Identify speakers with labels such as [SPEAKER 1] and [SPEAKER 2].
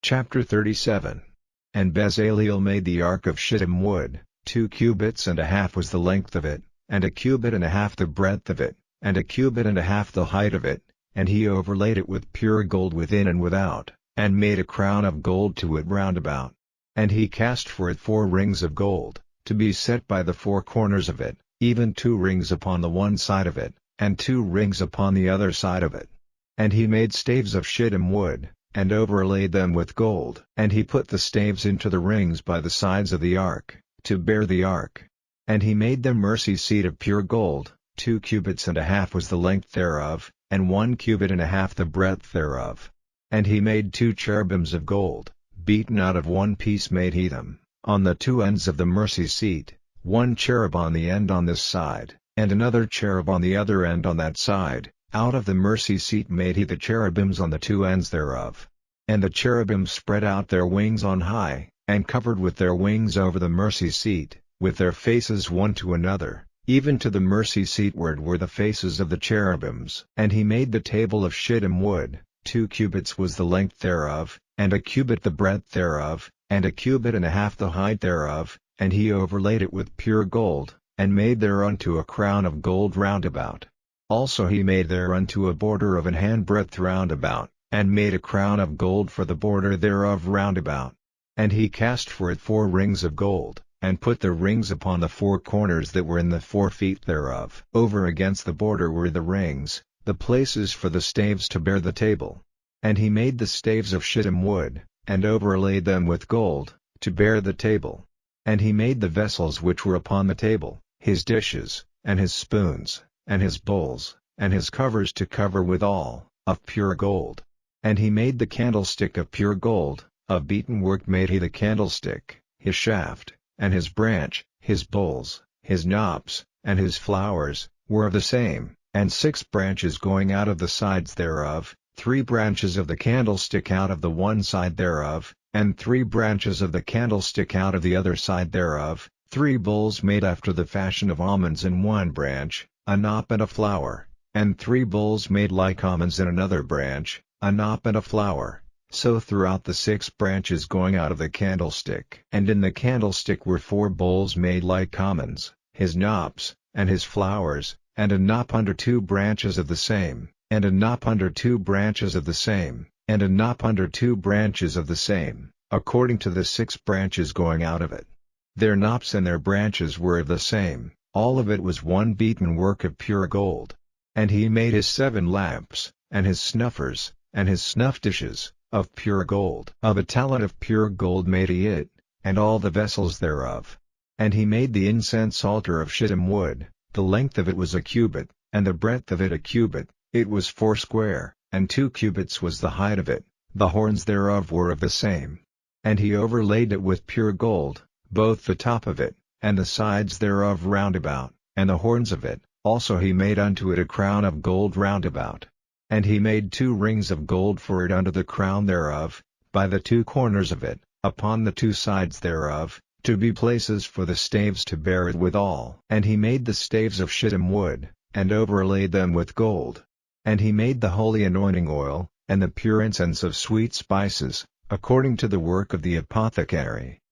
[SPEAKER 1] Chapter 37. And Bezaleel made the ark of shittim wood, 2 cubits and a half was the length of it, and a cubit and a half the breadth of it, and a cubit and a half the height of it, and he overlaid it with pure gold within and without, and made a crown of gold to it round about. And he cast for it 4 rings of gold, to be set by the 4 corners of it, even 2 rings upon the one side of it, and 2 rings upon the other side of it. And he made staves of shittim wood, and overlaid them with gold. And he put the staves into the rings by the sides of the ark, to bear the ark. And he made the mercy seat of pure gold, 2 cubits and a half was the length thereof, and 1 cubit and a half the breadth thereof. And he made 2 cherubims of gold, beaten out of one piece made he them, on the 2 ends of the mercy seat, 1 cherub on the end on this side, and another cherub on the other end on that side. Out of the mercy seat made he the cherubims on the 2 ends thereof. And the cherubims spread out their wings on high, and covered with their wings over the mercy seat, with their faces one to another, even to the mercy seat ward were the faces of the cherubims. And he made the table of shittim wood, 2 cubits was the length thereof, and a cubit the breadth thereof, and a cubit and a half the height thereof, and he overlaid it with pure gold, and made thereunto a crown of gold round about. Also he made thereunto a border of an handbreadth round about, and made a crown of gold for the border thereof round about. And he cast for it 4 rings of gold, and put the rings upon the 4 corners that were in the 4 feet thereof. Over against the border were the rings, the places for the staves to bear the table. And he made the staves of shittim wood, and overlaid them with gold, to bear the table. And he made the vessels which were upon the table, his dishes, and his spoons, and his bowls, and his covers to cover withal, of pure gold. And he made the candlestick of pure gold, of beaten work made he the candlestick, his shaft, and his branch, his bowls, his knops, and his flowers, were of the same, and 6 branches going out of the sides thereof, 3 branches of the candlestick out of the one side thereof, and 3 branches of the candlestick out of the other side thereof, 3 bowls made after the fashion of almonds in one branch, a knop and a flower, and 3 bowls made like almonds in another branch, a knop and a flower, so throughout the 6 branches going out of the candlestick. And in the candlestick were 4 bowls made like almonds, his knops, and his flowers, and a knop under 2 branches of the same, and a knop under 2 branches of the same, and a knop under 2 branches of the same, according to the 6 branches going out of it. Their knops and their branches were of the same. All of it was one beaten work of pure gold. And he made his 7 lamps, and his snuffers, and his snuff dishes, of pure gold. Of a talent of pure gold made he it, and all the vessels thereof. And he made the incense altar of shittim wood, the length of it was a cubit, and the breadth of it a cubit, it was 4 square, and 2 cubits was the height of it, the horns thereof were of the same. And he overlaid it with pure gold, both the top of it, and the sides thereof round about, and the horns of it. Also he made unto it a crown of gold round about. And he made 2 rings of gold for it under the crown thereof, by the 2 corners of it, upon the 2 sides thereof, to be places for the staves to bear it withal. And he made the staves of shittim wood, and overlaid them with gold. And he made the holy anointing oil, and the pure incense of sweet spices, according to the work of the apothecary.